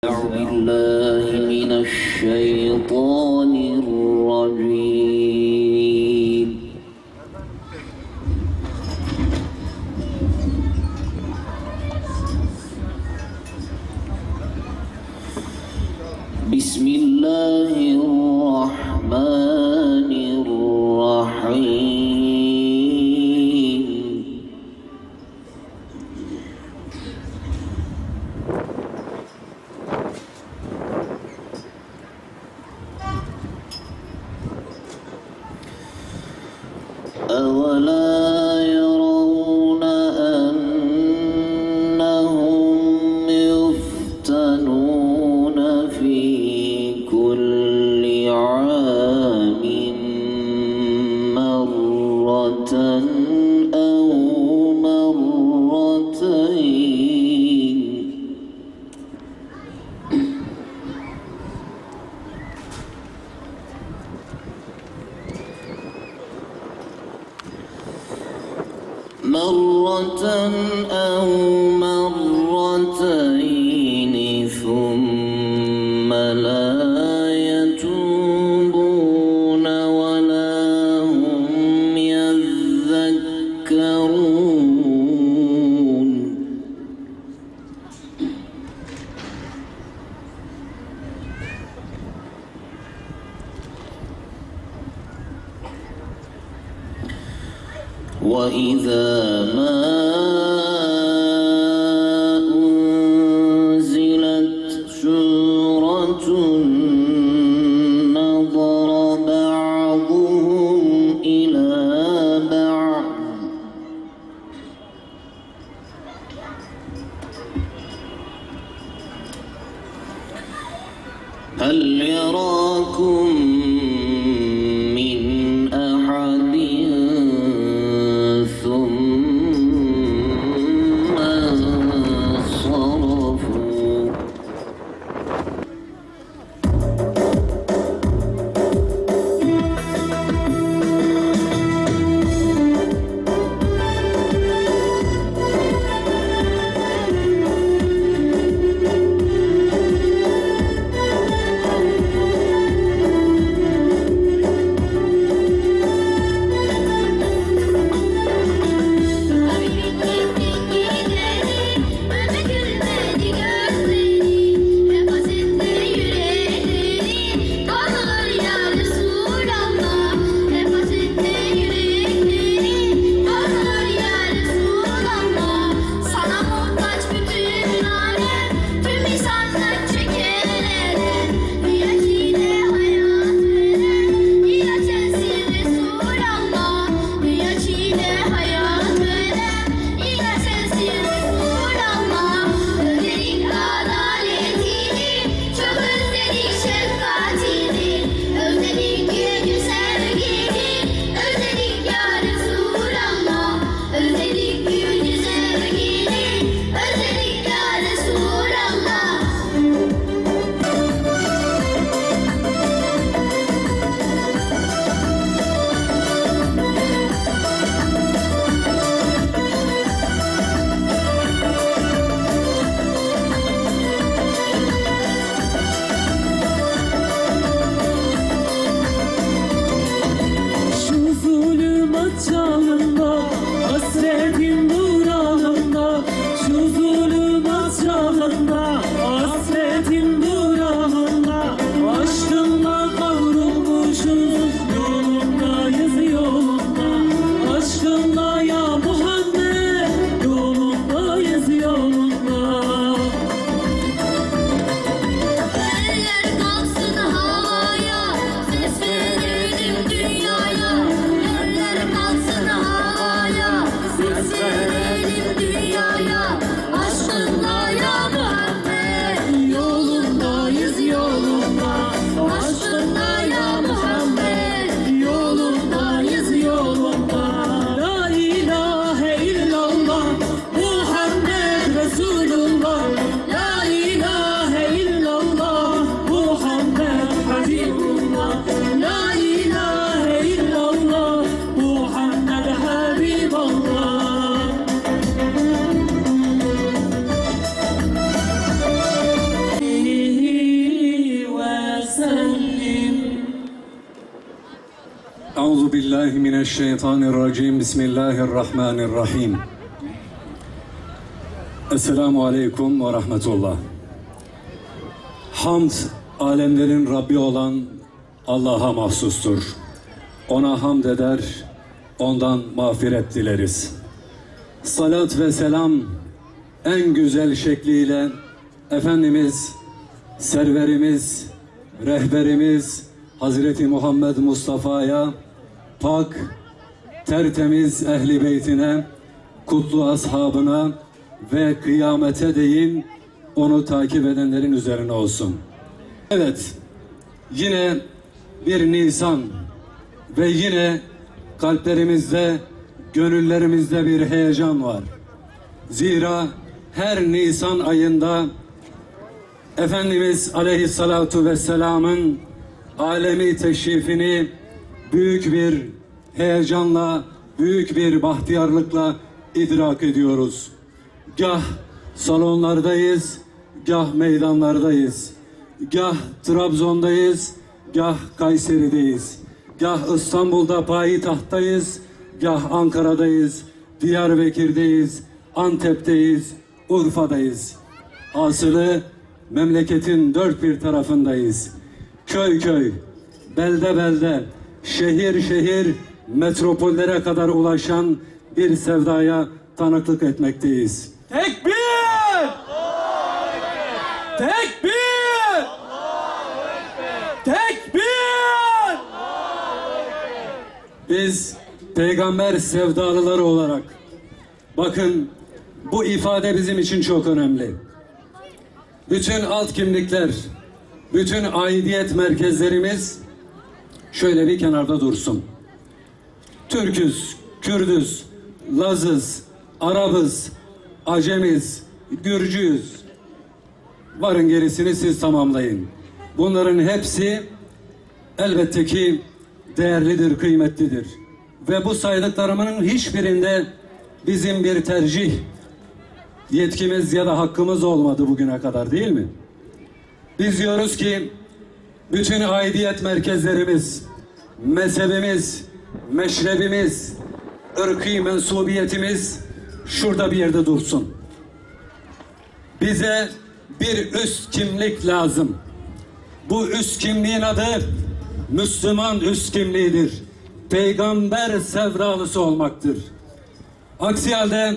بالله من الشيطان الرجيم. بسم الله الرحمن الرحيم. أولا يرون أنهم يفتنون في كل عام مرة أو مرتين. ثم لا يتوبون ولا هم يذكرون. وإذا ما أنزلت سورة نظر بعضهم إلى بعض هل يراكم من أحد ثم انصرفوا. billahi mineşşeytanirracim. Bismillahirrahmanirrahim. Esselamu aleyküm ve rahmetullah. Hamd, alemlerin Rabbi olan Allah'a mahsustur. Ona hamd eder, ondan mağfiret dileriz. Salat ve selam en güzel şekliyle Efendimiz, serverimiz, rehberimiz Hazreti Muhammed Mustafa'ya, pak, tertemiz ehli beytine, kutlu ashabına ve kıyamete değin onu takip edenlerin üzerine olsun. Evet, yine bir Nisan ve yine kalplerimizde, gönüllerimizde bir heyecan var. Zira her Nisan ayında Efendimiz Aleyhissalatu Vesselam'ın alemi teşrifini büyük bir heyecanla, büyük bir bahtiyarlıkla idrak ediyoruz. Gah salonlardayız, gah meydanlardayız. Gah Trabzon'dayız, gah Kayseri'deyiz. Gah İstanbul'da payitahttayız, gah Ankara'dayız, Diyarbakır'dayız, Antep'teyiz, Urfa'dayız. Hasılı memleketin dört bir tarafındayız. Köy köy, belde belde, şehir şehir, metropollere kadar ulaşan bir sevdaya tanıklık etmekteyiz. Tekbir! Tekbir! Tekbir! Biz peygamber sevdalıları olarak, bakın bu ifade bizim için çok önemli. Bütün alt kimlikler, bütün aidiyet merkezlerimiz şöyle bir kenarda dursun. Türküz, Kürdüz, Lazız, Arabız, Acemiz, Gürcüyüz. Varın gerisini siz tamamlayın. Bunların hepsi elbette ki değerlidir, kıymetlidir. Ve bu saydıklarımın hiçbirinde bizim bir tercih yetkimiz ya da hakkımız olmadı bugüne kadar, değil mi? Biz diyoruz ki bütün aidiyet merkezlerimiz, mezhebimiz, meşrebimiz, ırkî mensubiyetimiz şurada bir yerde dursun. Bize bir üst kimlik lazım. Bu üst kimliğin adı Müslüman üst kimliğidir. Peygamber sevdalısı olmaktır. Aksi halde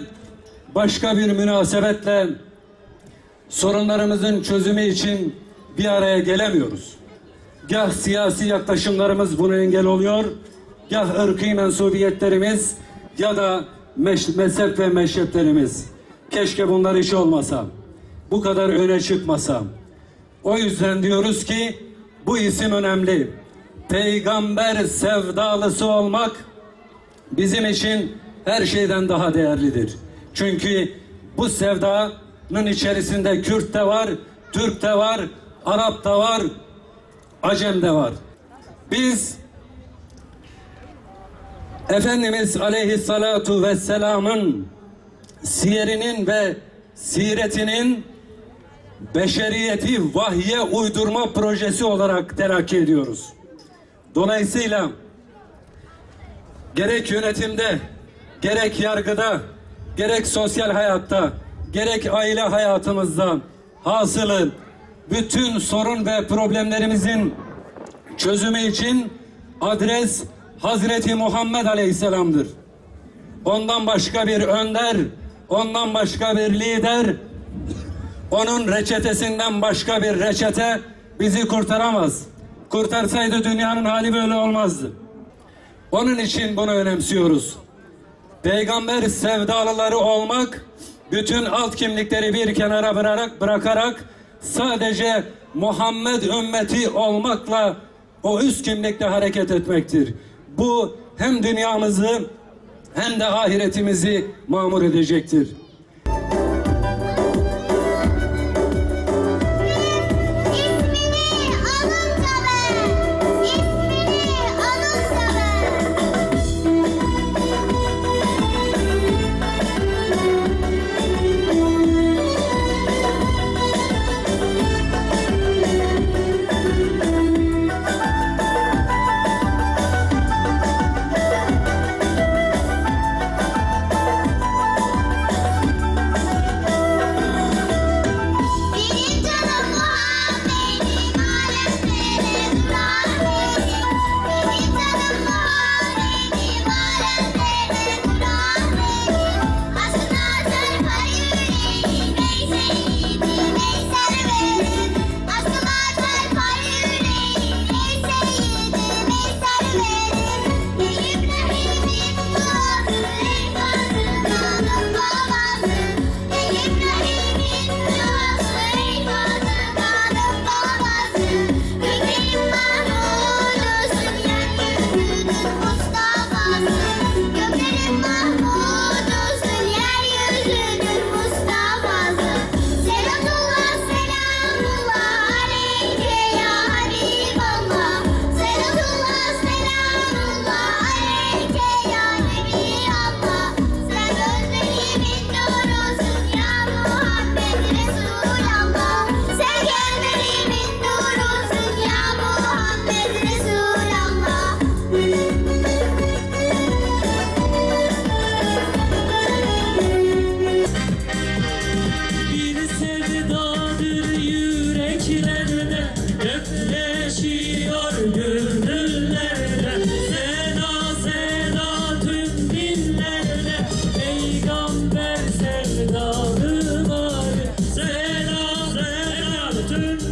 başka bir münasebetle sorunlarımızın çözümü için bir araya gelemiyoruz. Gah siyasi yaklaşımlarımız buna engel oluyor, gah ırkî mensubiyetlerimiz ya da mezhep ve meşreplerimiz. Keşke bunlar hiç olmasa, bu kadar öne çıkmasa. O yüzden diyoruz ki bu isim önemli. Peygamber sevdalısı olmak bizim için her şeyden daha değerlidir. Çünkü bu sevdanın içerisinde Kürt de var, Türk de var, Arap da var, Acem de var. Biz Efendimiz Aleyhissalatu Vesselam'ın siyerinin ve siretinin beşeriyeti vahye uydurma projesi olarak telakki ediyoruz. Dolayısıyla gerek yönetimde, gerek yargıda, gerek sosyal hayatta, gerek aile hayatımızda hasılı bütün sorun ve problemlerimizin çözümü için adres Hazreti Muhammed Aleyhisselam'dır. Ondan başka bir önder, ondan başka bir lider, onun reçetesinden başka bir reçete bizi kurtaramaz. Kurtarsaydı dünyanın hali böyle olmazdı. Onun için bunu önemsiyoruz. Peygamber sevdalıları olmak, bütün alt kimlikleri bir kenara bırakarak sadece Muhammed ümmeti olmakla o üst kimlikle hareket etmektir. Bu hem dünyamızı hem de ahiretimizi mamur edecektir.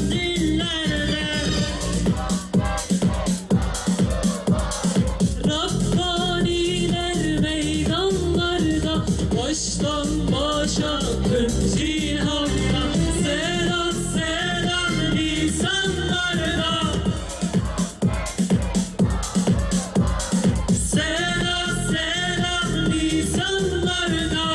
zillerde, Rabbaniler meydanlarda, baştan başa tüm cihanda, selam selam lisanlarda, selam selam lisanlarda.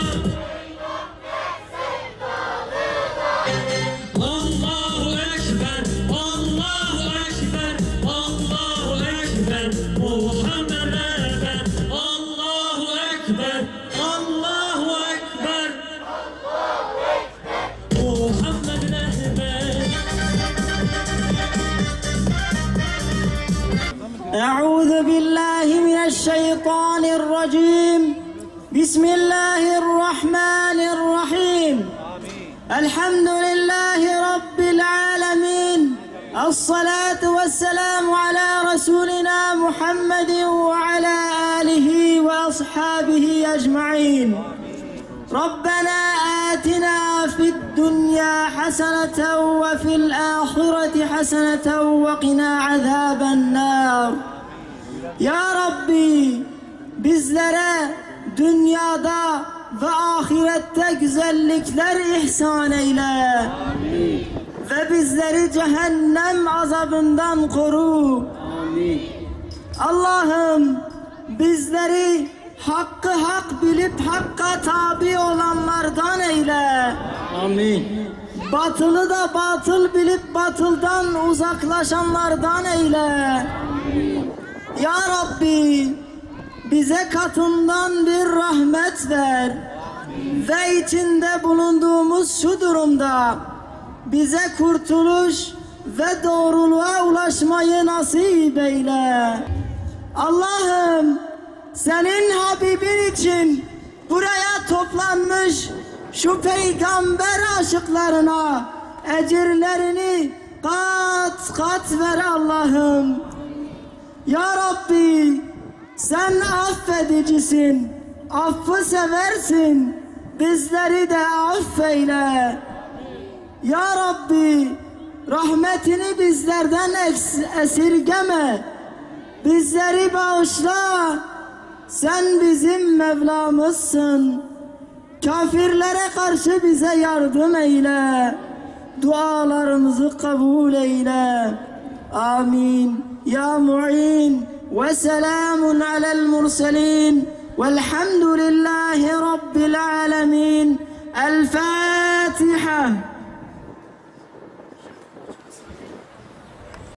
Allahu Ekber, Allahu Ekber, Allahu Ekber, Muhammed Rehber, Allahu Ekber, Allahu Ekber, Muhammed Rehber. أعوذ بالله من الشيطان الرجيم. بسم الله الرحمن الرحيم. الحمد لله رب العالمين. الصلاة والسلام على رسولنا محمد وعلى آله وأصحابه أجمعين. ربنا آتنا في الدنيا حسنة وفي الآخرة حسنة وقنا عذاب النار. Ya Rabbi, bizlere dünyada ve ahirette güzellikler ihsan eyle. Amin. Ve bizleri cehennem azabından koru. Amin. Allah'ım, bizleri hakkı hak bilip hakka tabi olanlardan eyle. Amin. Batılı da batıl bilip batıldan uzaklaşanlardan eyle. Amin. Ya Rabbi, bize katından bir rahmet ver. Ve içinde bulunduğumuz şu durumda bize kurtuluş ve doğruluğa ulaşmayı nasip eyle. Allah'ım, senin Habibin için buraya toplanmış şu peygamber aşıklarına ecirlerini kat kat ver Allah'ım. Ya Rabbi, sen affedicisin, affı seversin, bizleri de affeyle. Ya Rabbi, rahmetini bizlerden esirgeme, bizleri bağışla, sen bizim Mevlamızsın. Kafirlere karşı bize yardım eyle, dualarımızı kabul eyle. Amin. Ya mu'in ve selamun alel murselin velhamdülillahi rabbil alemin. El Fatiha.